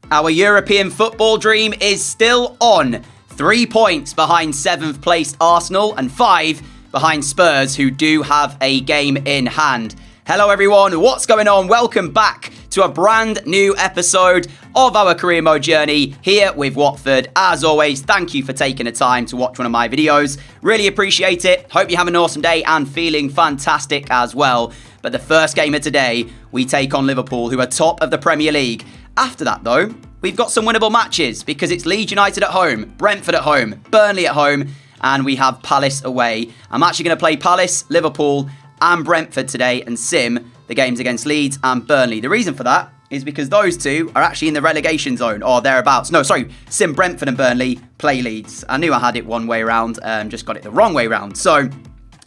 Our European football dream is still on. 3 points behind 7th placed Arsenal and 5 behind Spurs, who do have a game in hand. Hello everyone, what's going on? Welcome back to a brand new episode of our career mode journey here with Watford. As always, thank you for taking the time to watch one of my videos. Really appreciate it. Hope you have an awesome day and feeling fantastic as well. But the first game of today, we take on Liverpool, who are top of the Premier League. After that though, we've got some winnable matches because it's Leeds United at home, Brentford at home, Burnley at home, and we have Palace away. I'm actually going to play Palace, Liverpool and Brentford today and sim the games against Leeds and Burnley. The reason for that is because those two are actually in the relegation zone or thereabouts. No, sorry, sim Brentford and Burnley, play Leeds. I knew I had it one way around, just got it the wrong way round. So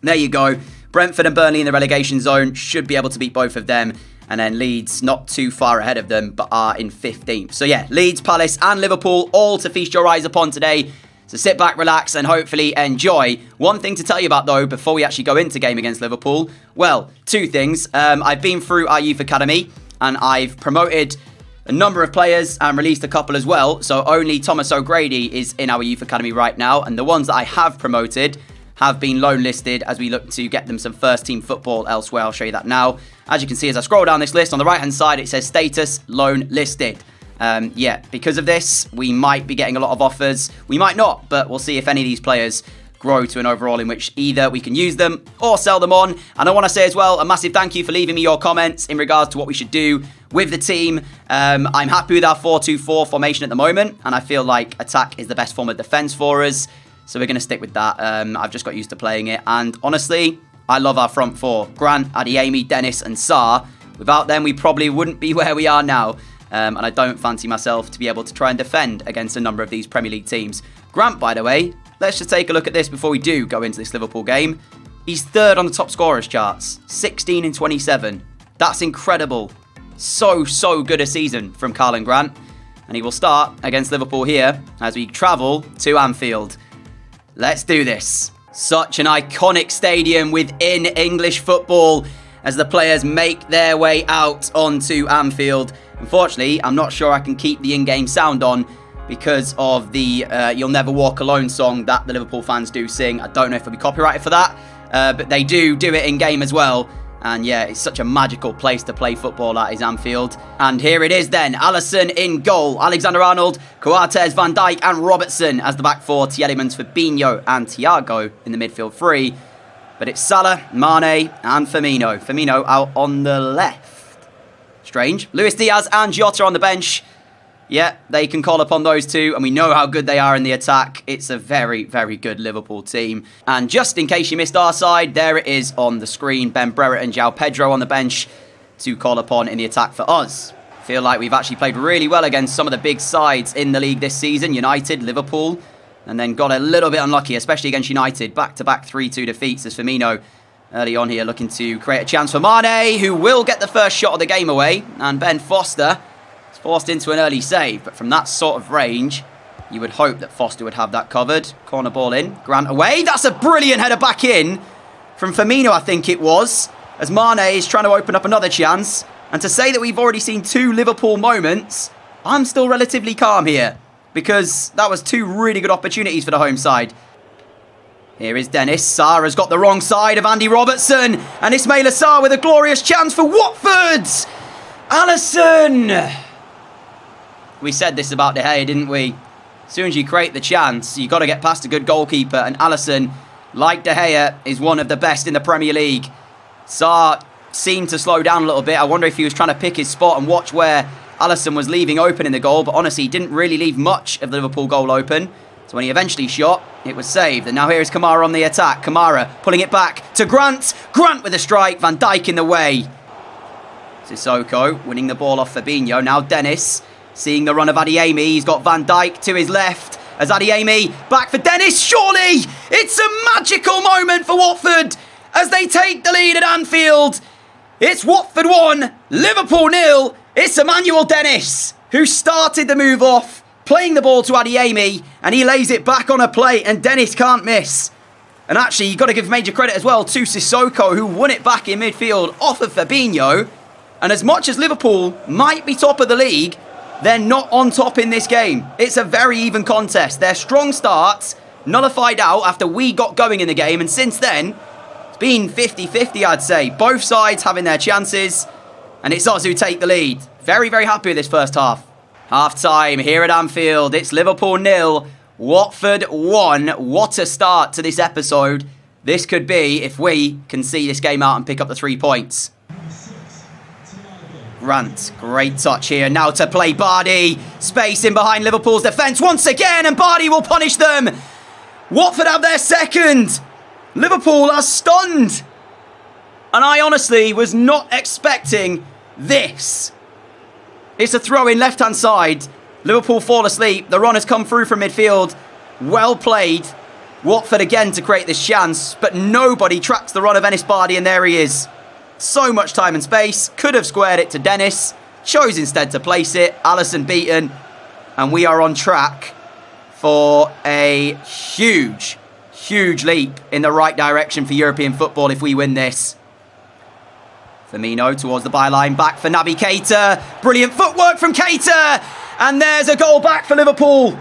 there you go. Brentford and Burnley in the relegation zone, should be able to beat both of them. And then Leeds not too far ahead of them, but are in 15th. So yeah, Leeds, Palace and Liverpool all to feast your eyes upon today. So sit back, relax and hopefully enjoy. One thing to tell you about though, before we actually go into game against Liverpool. Well, two things. I've been through our youth academy and I've promoted a number of players and released a couple as well. So only Thomas O'Grady is in our youth academy right now. And the ones that I have promoted have been loan listed as we look to get them some first team football elsewhere. I'll show you that now. As you can see, as I scroll down this list, on the right hand side, it says status loan listed. Yeah, because of this, we might be getting a lot of offers. We might not, but we'll see if any of these players grow to an overall in which either we can use them or sell them on. And I want to say as well, a massive thank you for leaving me your comments in regards to what we should do with the team. I'm happy with our 4-2-4 formation at the moment, and I feel like attack is the best form of defense for us. So we're going to stick with that. I've just got used to playing it. And honestly, I love our front four. Grant, Adeyemi, Dennis and Sarr. Without them, we probably wouldn't be where we are now. And I don't fancy myself to be able to try and defend against a number of these Premier League teams. Grant, by the way, let's just take a look at this before we do go into this Liverpool game. He's third on the top scorers charts. 16 in 27. That's incredible. So good a season from Karlan Grant. And he will start against Liverpool here as we travel to Anfield. Let's do this. Such an iconic stadium within English football as the players make their way out onto Anfield. Unfortunately, I'm not sure I can keep the in-game sound on because of the You'll Never Walk Alone song that the Liverpool fans do sing. I don't know if it'll be copyrighted for that, but they do it in-game as well. And yeah, it's such a magical place to play football at is Anfield. And here it is then. Alisson in goal. Alexander-Arnold, Coates, Van Dijk and Robertson as the back four. Tielemans, Fabinho and Thiago in the midfield three. But it's Salah, Mane and Firmino. Firmino out on the left. Strange. Luis Diaz and Jota on the bench. Yeah, they can call upon those two, and we know how good they are in the attack. It's a very good Liverpool team. And just in case you missed our side, there it is on the screen. Ben Brereton and João Pedro on the bench to call upon in the attack for us. Feel like we've actually played really well against some of the big sides in the league this season. United, Liverpool, and then got a little bit unlucky, especially against United. Back-to-back 3-2 defeats as Firmino early on here looking to create a chance for Mane, who will get the first shot of the game away. And Ben Foster forced into an early save, but from that sort of range, you would hope that Foster would have that covered. Corner ball in, Grant away. That's a brilliant header back in from Firmino, I think it was, as Mane is trying to open up another chance. And to say that we've already seen 2 Liverpool moments, I'm still relatively calm here because that was 2 really good opportunities for the home side. Here is Dennis. Sarr has got the wrong side of Andy Robertson, and Ismaila Sarr with a glorious chance for Watford. Alisson. We said this about De Gea, didn't we? As soon as you create the chance, you've got to get past a good goalkeeper. And Alisson, like De Gea, is one of the best in the Premier League. Sarr seemed to slow down a little bit. I wonder if he was trying to pick his spot and watch where Alisson was leaving open in the goal. But honestly, he didn't really leave much of the Liverpool goal open. So when he eventually shot, it was saved. And now here is Kamara on the attack. Kamara pulling it back to Grant. Grant with a strike. Van Dijk in the way. Sissoko winning the ball off Fabinho. Now Dennis. Seeing the run of Adeyemi, he's got Van Dijk to his left. As Adeyemi back for Dennis, surely! It's a magical moment for Watford as they take the lead at Anfield. It's Watford 1, Liverpool 0. It's Emmanuel Dennis who started the move off, playing the ball to Adeyemi, and he lays it back on a plate, and Dennis can't miss. And actually, you've got to give major credit as well to Sissoko, who won it back in midfield off of Fabinho. And as much as Liverpool might be top of the league, they're not on top in this game. It's a very even contest. Their strong starts nullified out after we got going in the game, and since then, it's been 50-50, I'd say. Both sides having their chances, and it's us who take the lead. Very, very happy with this first half. Half-time here at Anfield. It's Liverpool 0, Watford 1. What a start to this episode this could be if we can see this game out and pick up the 3 points. Grant, great touch here. Now to play Bardi. Space in behind Liverpool's defence once again, and Bardi will punish them. Watford have their second. Liverpool are stunned. And I honestly was not expecting this. It's a throw in left-hand side. Liverpool fall asleep. The run has come through from midfield. Well played. Watford again to create this chance, but nobody tracks the run of Ennis Bardi, and there he is. So much time and space. Could have squared it to Dennis. Chose instead to place it. Alisson beaten. And we are on track for a huge, huge leap in the right direction for European football if we win this. Firmino towards the byline. Back for Naby Keita. Brilliant footwork from Keita. And there's a goal back for Liverpool.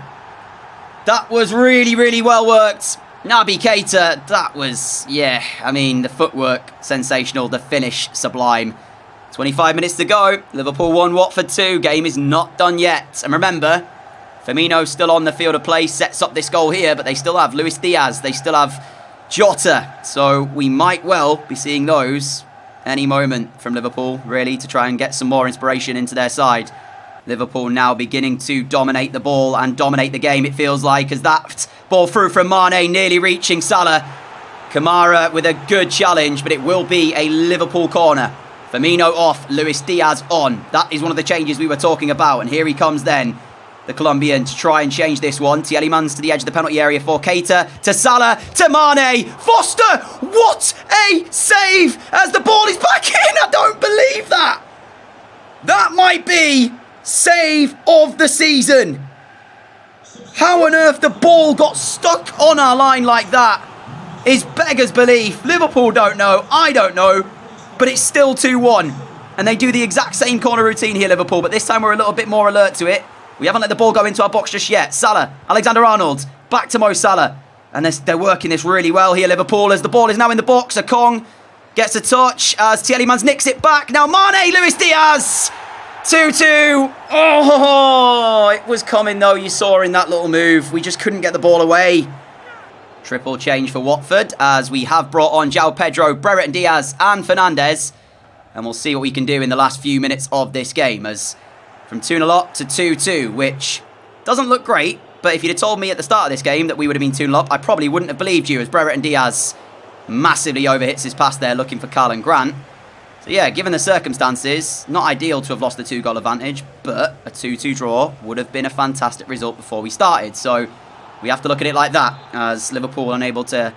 That was really, really well worked. Naby Keita, that was, yeah, I mean, the footwork, sensational. The finish, sublime. 25 minutes to go. Liverpool 1, Watford 2. Game is not done yet. And remember, Firmino still on the field of play, sets up this goal here, but they still have Luis Diaz. They still have Jota. So we might well be seeing those any moment from Liverpool, really, to try and get some more inspiration into their side. Liverpool now beginning to dominate the ball and dominate the game, it feels like, as that ball through from Mane, nearly reaching Salah. Kamara with a good challenge, but it will be a Liverpool corner. Firmino off, Luis Diaz on. That is one of the changes we were talking about, and here he comes then, the Colombian, to try and change this one. Tielemans to the edge of the penalty area for Keita, to Salah, to Mane. Foster, what a save as the ball is back in. I don't believe that. That might be save of the season. How on earth the ball got stuck on our line like that is beggars belief. Liverpool don't know, I don't know, but it's still 2-1. And they do the exact same corner routine here, Liverpool, but this time we're a little bit more alert to it. We haven't let the ball go into our box just yet. Salah, Alexander-Arnold, back to Mo Salah. And they're working this really well here, Liverpool, as the ball is now in the box. Okong gets a touch as Tielemans nicks it back. Now Mane, Luis Diaz. 2-2. Oh, it was coming though, you saw in that little move. We just couldn't get the ball away. Triple change for Watford as we have brought on João Pedro, Brereton Diaz and Fernandes. And we'll see what we can do in the last few minutes of this game, as from 2-0 up to 2-2, which doesn't look great. But if you'd have told me at the start of this game that we would have been 2-0 up, I probably wouldn't have believed you, as Brereton Diaz massively overhits his pass there looking for Karlan Grant. So yeah, given the circumstances, not ideal to have lost the 2-goal advantage, but a 2-2 draw would have been a fantastic result before we started. So we have to look at it like that, as Liverpool unable to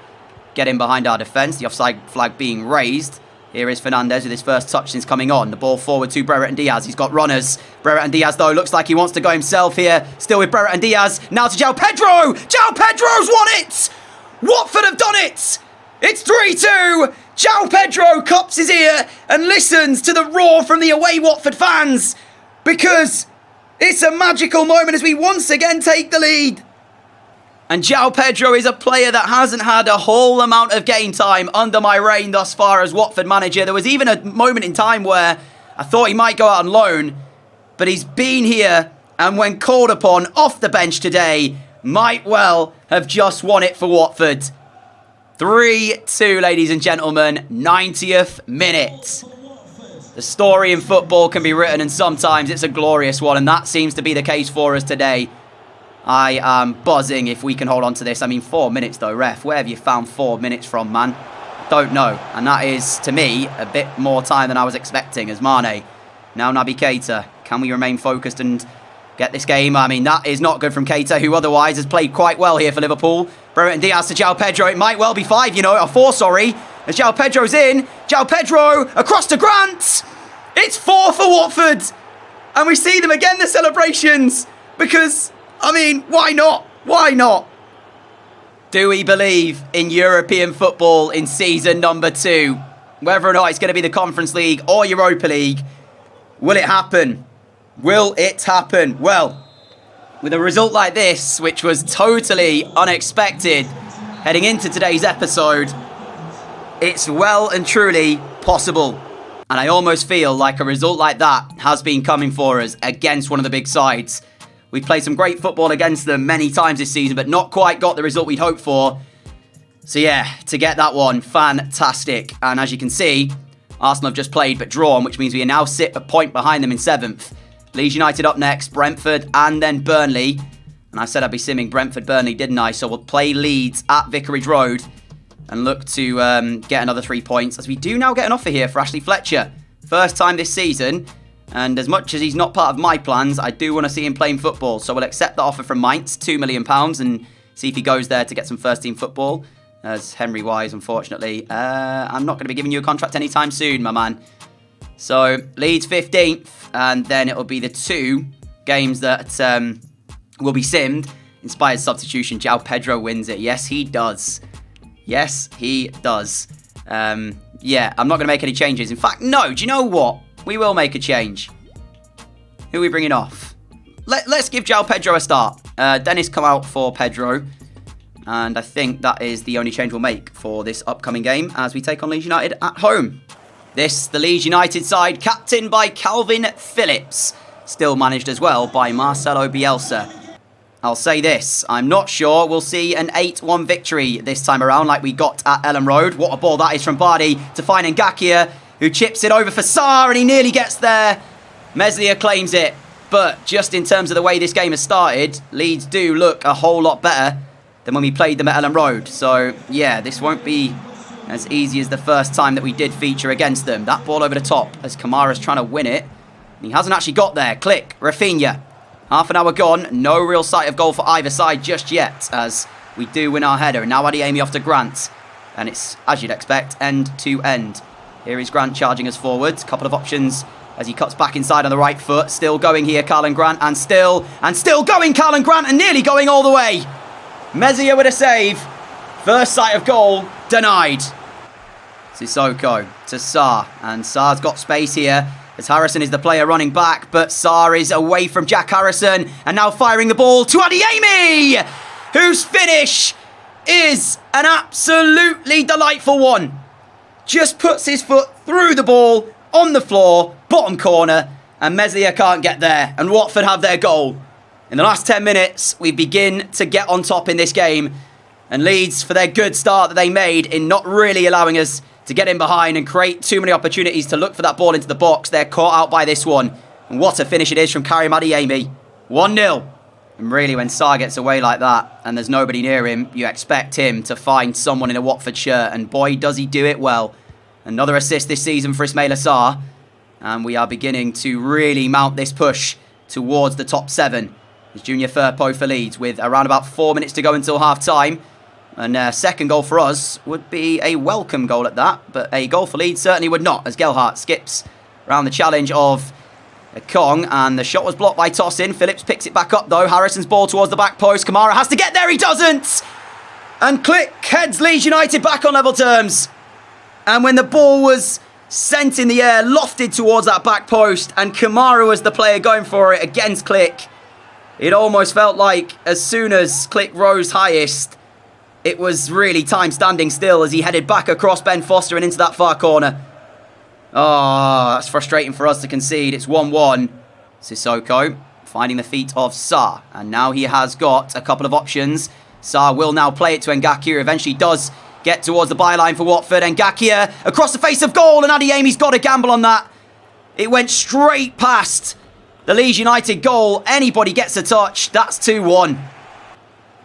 get in behind our defence, the offside flag being raised. Here is Fernandes with his first touch since coming on. The ball forward to Brereton Diaz. He's got runners. Brereton Diaz, though, looks like he wants to go himself here. Still with Brereton Diaz. Now to João Pedro. João Pedro's won it. Watford have done it. It's 3-2. João Pedro cups his ear and listens to the roar from the away Watford fans, because it's a magical moment as we once again take the lead. And João Pedro is a player that hasn't had a whole amount of game time under my reign thus far as Watford manager. There was even a moment in time where I thought he might go out on loan, but he's been here, and when called upon off the bench today, might well have just won it for Watford. 3-2, ladies and gentlemen, 90th minute. The story in football can be written, and sometimes it's a glorious one, and that seems to be the case for us today. I am buzzing if we can hold on to this. I mean, 4 minutes though, ref. Where have you found 4 minutes from, man? Don't know. And that is, to me, a bit more time than I was expecting as Mane. Now Naby Keita. Can we remain focused and get this game? I mean, that is not good from Keita, who otherwise has played quite well here for Liverpool. Brereton Diaz to João Pedro. It might well be 5, you know, or 4, sorry. As João Pedro's in. João Pedro across to Grant. It's 4 for Watford. And we see them again, the celebrations. Because, I mean, why not? Why not? Do we believe in European football in season number 2? Whether or not it's going to be the Conference League or Europa League, will it happen? Will it happen? Well, with a result like this, which was totally unexpected heading into today's episode, it's well and truly possible. And I almost feel like a result like that has been coming for us against one of the big sides. We've played some great football against them many times this season, but not quite got the result we'd hoped for. So yeah, to get that one, fantastic. And as you can see, Arsenal have just played but drawn, which means we now sit a point behind them in 7th. Leeds United up next, Brentford, and then Burnley. And I said I'd be simming Brentford, Burnley, didn't I? So we'll play Leeds at Vicarage Road and look to get another 3 points, as we do now get an offer here for Ashley Fletcher. First time this season, and as much as he's not part of my plans, I do want to see him playing football. So we'll accept the offer from Mainz, £2 million, and see if he goes there to get some first-team football. As Henry Wise, unfortunately, I'm not going to be giving you a contract anytime soon, my man. So Leeds 15th, and then it'll be the 2 games that will be simmed. Inspired substitution, João Pedro wins it. Yes, he does. Yes, he does. Yeah, I'm not going to make any changes. In fact, no, do you know what? We will make a change. Who are we bringing off? Let's give João Pedro a start. Dennis come out for Pedro. And I think that is the only change we'll make for this upcoming game as we take on Leeds United at home. This, the Leeds United side, captained by Calvin Phillips. Still managed as well by Marcelo Bielsa. I'll say this, I'm not sure we'll see an 8-1 victory this time around like we got at Ellen Road. What a ball that is from Bardi to find Ngakia, who chips it over for Sarr, and he nearly gets there. Meslier claims it, but just in terms of the way this game has started, Leeds do look a whole lot better than when we played them at Ellen Road. So, yeah, this won't be as easy as the first time that we did feature against them. That ball over the top as Kamara's trying to win it. He hasn't actually got there. Click, Rafinha. Half an hour gone. No real sight of goal for either side just yet, as we do win our header. And now Adeyemi off to Grant. And it's, as you'd expect, end to end. Here is Grant charging us forwards. Couple of options as he cuts back inside on the right foot. Still going here, Karlan Grant. And still going, Karlan Grant, and nearly going all the way. Meslier with a save. First sight of goal, denied. Sissoko to Sarr. And Sarr's got space here, as Harrison is the player running back, but Sarr is away from Jack Harrison, and now firing the ball to Adeyemi, whose finish is an absolutely delightful one. Just puts his foot through the ball, on the floor, bottom corner, and Meslier can't get there, and Watford have their goal. In the last 10 minutes, we begin to get on top in this game, and Leeds, for their good start that they made in not really allowing us to get in behind and create too many opportunities to look for that ball into the box, they're caught out by this one. And what a finish it is from Karim Adeyemi. 1-0. And really, when Sarr gets away like that and there's nobody near him, you expect him to find someone in a Watford shirt. And boy, does he do it well. Another assist this season for Ismaila Sarr. And we are beginning to really mount this push towards the top 7. It's Junior Firpo for Leeds with around about 4 minutes to go until half-time. And second goal for us would be a welcome goal at that. But a goal for Leeds certainly would not, as Gelhardt skips around the challenge of Kong. And the shot was blocked by Tosin. Phillips picks it back up, though. Harrison's ball towards the back post. Kamara has to get there. He doesn't. And Click heads Leeds United back on level terms. And when the ball was sent in the air, lofted towards that back post, and Kamara was the player going for it against Click, it almost felt like as soon as Click rose highest, it was really time standing still as he headed back across Ben Foster and into that far corner. Oh, that's frustrating for us to concede. It's 1-1. Sissoko finding the feet of Sarr. And now he has got a couple of options. Sarr will now play it to Ngakia, who eventually does get towards the byline for Watford. Ngakia across the face of goal, and Adeyemi's got a gamble on that. It went straight past the Leeds United goal. Anybody gets a touch. That's 2-1.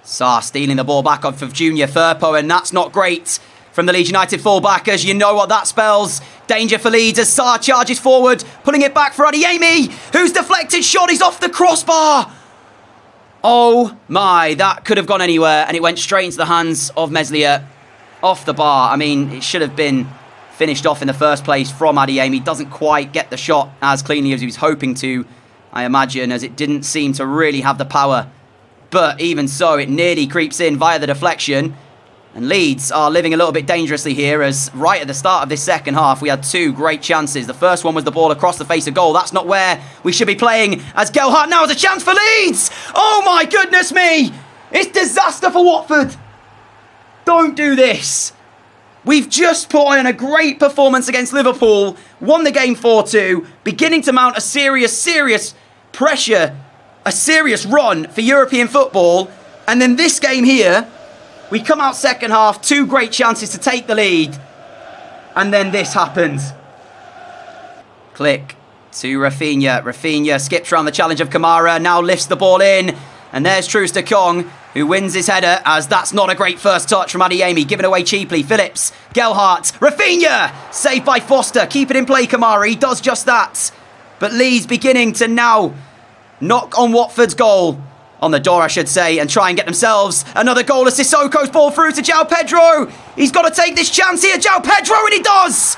Sarr stealing the ball back off of Junior Firpo, and that's not great from the Leeds United fullback, as you know what that spells. Danger for Leeds as Sarr charges forward, pulling it back for Adeyemi, whose deflected shot is off the crossbar. Oh my, that could have gone anywhere, and it went straight into the hands of Meslier. Off the bar. I mean, it should have been finished off in the first place from Adeyemi. Doesn't quite get the shot as cleanly as he was hoping to, I imagine, as it didn't seem to really have the power. But even so, it nearly creeps in via the deflection. And Leeds are living a little bit dangerously here, as right at the start of this second half, we had two great chances. The first one was the ball across the face of goal. That's not where we should be playing, as Gelhardt now has a chance for Leeds. Oh my goodness me! It's disaster for Watford. Don't do this. We've just put on a great performance against Liverpool, won the game 4-2, beginning to mount a serious pressure, a serious run for European football. And then this game here, we come out second half, two great chances to take the lead. And then this happens. Click to Rafinha. Rafinha skips around the challenge of Kamara, now lifts the ball in. And there's Troost-Ekong, who wins his header, as that's not a great first touch from Adeyemi, given away cheaply. Phillips, Gelhardt, Rafinha! Saved by Foster, keep it in play, Kamara, he does just that. But Leeds beginning to now knock on Watford's goal. On the door, I should say, and try and get themselves another goal as Sissoko's ball through to João Pedro. He's got to take this chance here, João Pedro, and he does!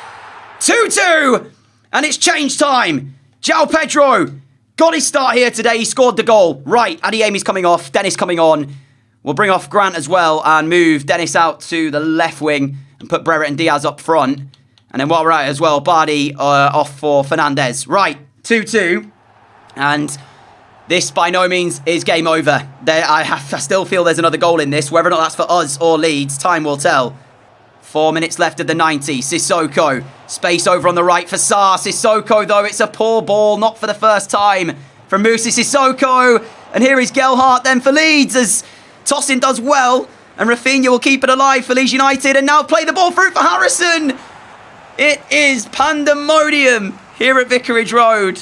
2-2, and it's change time. João Pedro got his start here today. He scored the goal. Right, Adeyemi's coming off, Dennis coming on. We'll bring off Grant as well and move Dennis out to the left wing and put Brereton and Diaz up front. And then while we're at it as well, Bardi off for Fernandez. Right, 2-2, and this by no means is game over. I still feel there's another goal in this. Whether or not that's for us or Leeds, time will tell. 4 minutes left of the 90. Sissoko. Space over on the right for Sarr. Sissoko, though, it's a poor ball. Not for the first time from Moussa Sissoko. And here is Gelhardt then for Leeds, as Tosin does well. And Rafinha will keep it alive for Leeds United. And now play the ball through for Harrison. It is pandemonium here at Vicarage Road.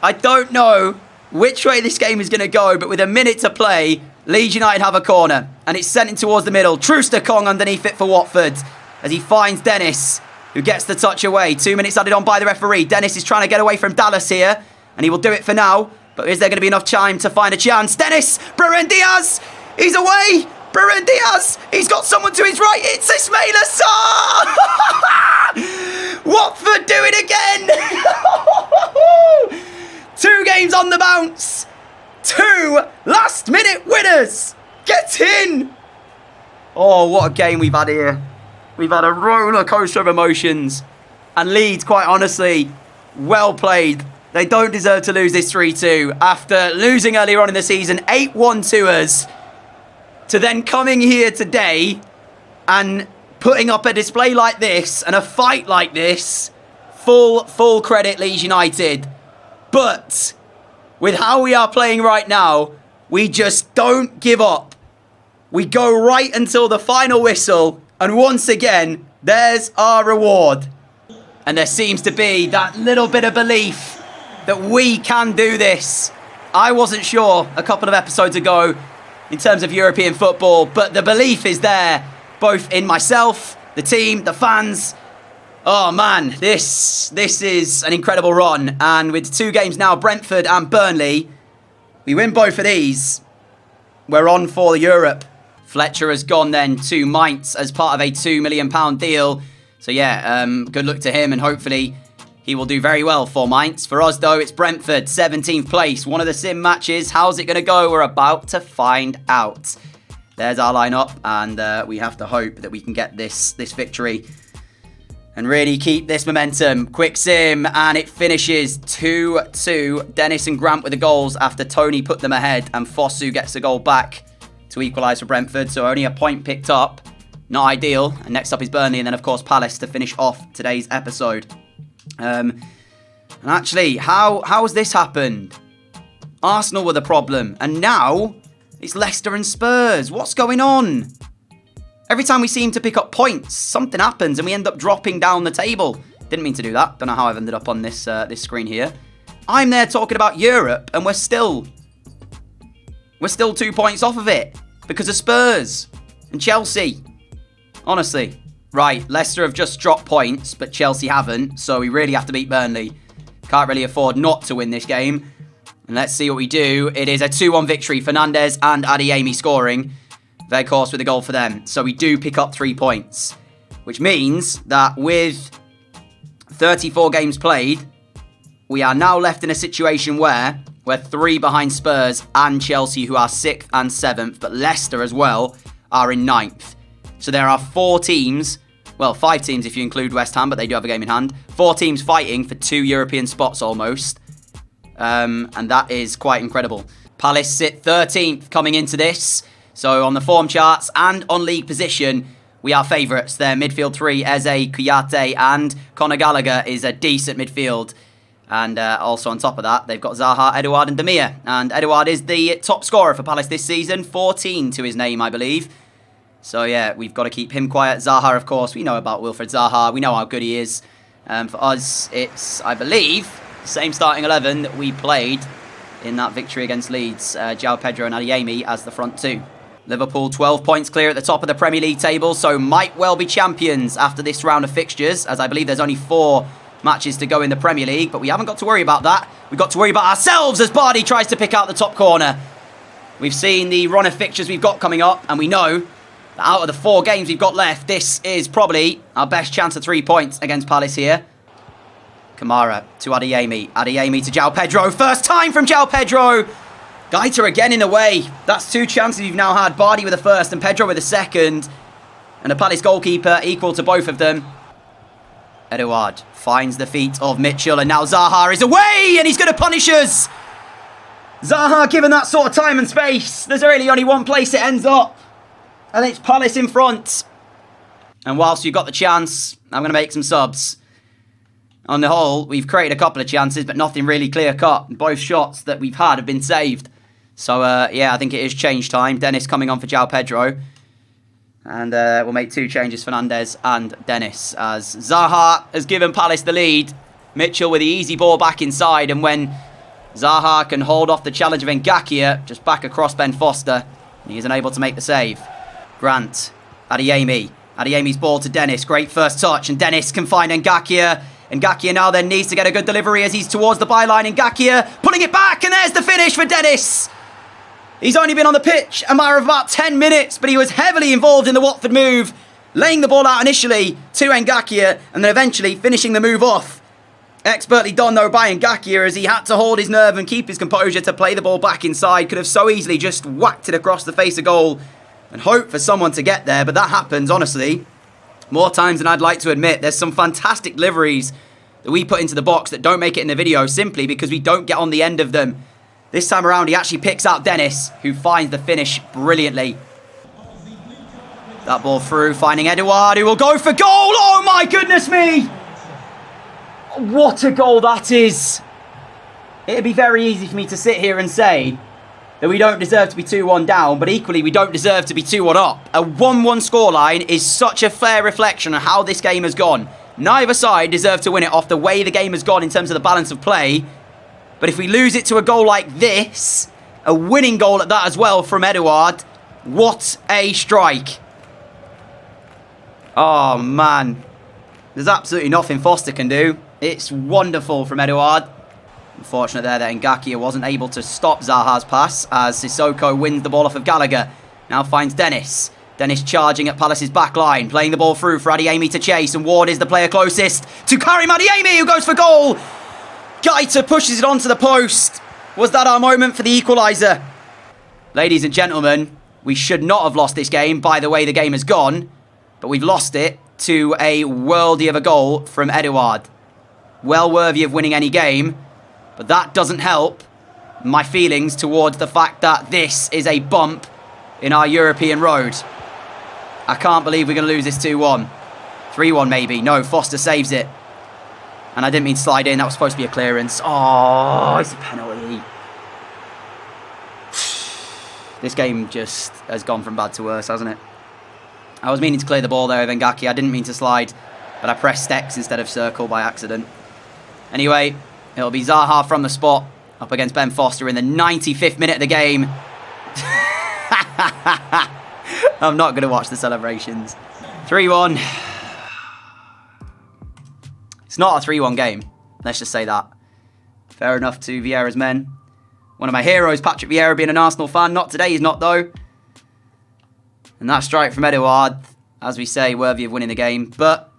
I don't know which way this game is going to go, but with a minute to play, Leeds United have a corner, and it's sent in towards the middle. Troost-Ekong underneath it for Watford, as he finds Dennis, who gets the touch away. 2 minutes added on by the referee. Dennis is trying to get away from Dallas here, and he will do it for now, but is there going to be enough time to find a chance? Dennis, Brereton Diaz, he's away. Brereton Diaz, he's got someone to his right. It's Ismaila Sarr. Watford do it again. 2 games on the bounce. 2 last-minute winners. Get in. Oh, what a game we've had here. We've had a roller coaster of emotions. And Leeds, quite honestly, well played. They don't deserve to lose this 3-2 after losing earlier on in the season, 8-1 to us, to then coming here today and putting up a display like this and a fight like this. Full credit, Leeds United. But with how we are playing right now, we just don't give up. We go right until the final whistle, and once again, there's our reward. And there seems to be that little bit of belief that we can do this. I wasn't sure a couple of episodes ago in terms of European football, but the belief is there, both in myself, the team, the fans. Oh man, this is an incredible run. And with 2 games now, Brentford and Burnley, we win both of these, we're on for Europe. Fletcher has gone then to Mainz as part of a £2 million deal. So yeah, good luck to him, and hopefully he will do very well for Mainz. For us though, it's Brentford, 17th place, one of the sim matches. How's it going to go? We're about to find out. There's our lineup, and we have to hope that we can get this victory and really keep this momentum. Quick sim, and it finishes 2-2. Dennis and Grant with the goals after Tony put them ahead, and Fosu gets the goal back to equalise for Brentford. So only a point picked up. Not ideal. And next up is Burnley, and then of course Palace to finish off today's episode. And actually, how has this happened? Arsenal were the problem, and now it's Leicester and Spurs. What's going on? Every time we seem to pick up points, something happens and we end up dropping down the table. Didn't mean to do that. Don't know how I've ended up on this this screen here. I'm there talking about Europe, and we're still 2 points off of it because of Spurs and Chelsea. Honestly. Right, Leicester have just dropped points, but Chelsea haven't, so we really have to beat Burnley. Can't really afford not to win this game. And let's see what we do. It is a 2-1 victory. Fernandez and Adeyemi scoring. Weghorst with a goal for them. So we do pick up 3 points, which means that with 34 games played, we are now left in a situation where we're 3 behind Spurs and Chelsea, who are 6th and 7th, but Leicester as well are in 9th. So there are 4 teams, well, 5 teams if you include West Ham, but they do have a game in hand. 4 teams fighting for 2 European spots almost. And that is quite incredible. Palace sit 13th coming into this. So on the form charts and on league position, we are favourites. Their midfield 3, Eze, Kouyaté and Conor Gallagher is a decent midfield. And also on top of that, they've got Zaha, Edouard and Demir. And Edouard is the top scorer for Palace this season. 14 to his name, I believe. So yeah, we've got to keep him quiet. Zaha, of course, we know about Wilfred Zaha. We know how good he is. For us, it's, I believe, the same starting 11 that we played in that victory against Leeds. João Pedro and Adeyemi as the front 2. Liverpool 12 points clear at the top of the Premier League table, so might well be champions after this round of fixtures, as I believe there's only 4 matches to go in the Premier League, but we haven't got to worry about that. We've got to worry about ourselves as Bardi tries to pick out the top corner. We've seen the run of fixtures we've got coming up, and we know that out of the 4 games we've got left, this is probably our best chance of 3 points against Palace here. Kamara to Adeyemi. Adeyemi to João Pedro. First time from João Pedro. Gaita again in the way. That's 2 chances you've now had. Bardi with the first and Pedro with the second. And the Palace goalkeeper equal to both of them. Edouard finds the feet of Mitchell, and now Zaha is away, and he's going to punish us. Zaha given that sort of time and space. There's really only one place it ends up, and it's Palace in front. And whilst you've got the chance, I'm going to make some subs. On the whole, we've created a couple of chances, but nothing really clear-cut. Both shots that we've had have been saved. So, yeah, I think it is change time. Dennis coming on for João Pedro. And we'll make 2 changes, Fernandes and Dennis, as Zaha has given Palace the lead. Mitchell with the easy ball back inside, and when Zaha can hold off the challenge of Ngakia, just back across Ben Foster, he is unable to make the save. Grant, Adeyemi. Adeyemi's ball to Dennis, great first touch, and Dennis can find Ngakia. Ngakia now then needs to get a good delivery as he's towards the byline. Ngakia pulling it back, and there's the finish for Dennis. He's only been on the pitch a matter of about 10 minutes, but he was heavily involved in the Watford move, laying the ball out initially to Ngakia and then eventually finishing the move off. Expertly done though by Ngakia, as he had to hold his nerve and keep his composure to play the ball back inside. Could have so easily just whacked it across the face of goal and hope for someone to get there, but that happens, honestly, more times than I'd like to admit. There's some fantastic deliveries that we put into the box that don't make it in the video simply because we don't get on the end of them. This time around, he actually picks out Dennis, who finds the finish brilliantly. That ball through, finding Edouard, who will go for goal. Oh my goodness me! What a goal that is. It'd be very easy for me to sit here and say that we don't deserve to be 2-1 down, but equally we don't deserve to be 2-1 up. A 1-1 scoreline is such a fair reflection of how this game has gone. Neither side deserve to win it off the way the game has gone in terms of the balance of play. But if we lose it to a goal like this, a winning goal at that as well from Edouard, what a strike. Oh, man. There's absolutely nothing Foster can do. It's wonderful from Edouard. Unfortunate there that Ngakia wasn't able to stop Zaha's pass as Sissoko wins the ball off of Gallagher. Now finds Dennis. Dennis charging at Palace's back line, playing the ball through for Adeyemi to chase, and Ward is the player closest to Karim Adeyemi, who goes for goal. Gaita pushes it onto the post. Was that our moment for the equaliser? Ladies and gentlemen, we should not have lost this game by the way the game has gone, but we've lost it to a worldie of a goal from Edouard. Well worthy of winning any game, but that doesn't help my feelings towards the fact that this is a bump in our European road. I can't believe we're going to lose this 2-1. 3-1 maybe. No, Foster saves it. And I didn't mean to slide in. That was supposed to be a clearance. Oh, it's a penalty. This game just has gone from bad to worse, hasn't it? I was meaning to clear the ball there with Ngakia. I didn't mean to slide, but I pressed X instead of circle by accident. Anyway, it'll be Zaha from the spot up against Ben Foster in the 95th minute of the game. I'm not going to watch the celebrations. 3-1. It's not a 3-1 game. Let's just say that. Fair enough to Vieira's men. One of my heroes, Patrick Vieira, being an Arsenal fan. Not today, he's not though. And that strike from Edouard, as we say, worthy of winning the game. But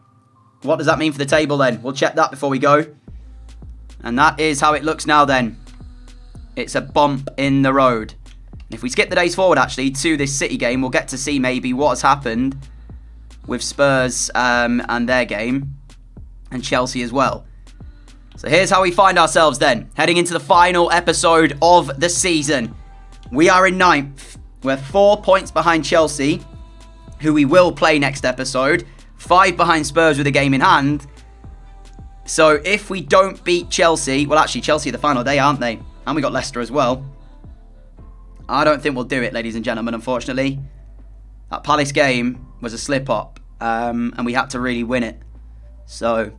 what does that mean for the table then? We'll check that before we go. And that is how it looks now then. It's a bump in the road. And if we skip the days forward actually to this City game, we'll get to see maybe what has happened with Spurs and their game, and Chelsea as well. So here's how we find ourselves then, heading into the final episode of the season. We are in 9th. We're 4 points behind Chelsea, who we will play next episode. 5 behind Spurs with a game in hand. So if we don't beat Chelsea, well actually Chelsea are the final day, aren't they? And we got Leicester as well. I don't think we'll do it, ladies and gentlemen, unfortunately. That Palace game was a slip-up, and we had to really win it. So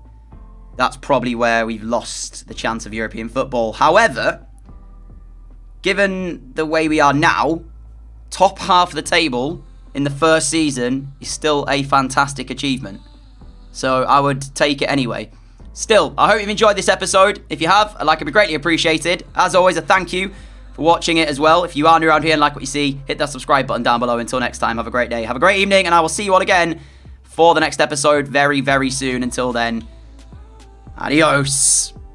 that's probably where we've lost the chance of European football. However, given the way we are now, top half of the table in the first season is still a fantastic achievement. So I would take it anyway. Still, I hope you've enjoyed this episode. If you have, a like would be greatly appreciated. As always, a thank you for watching it as well. If you are new around here and like what you see, hit that subscribe button down below. Until next time, have a great day, have a great evening, and I will see you all again for the next episode very, very soon. Until then, adios.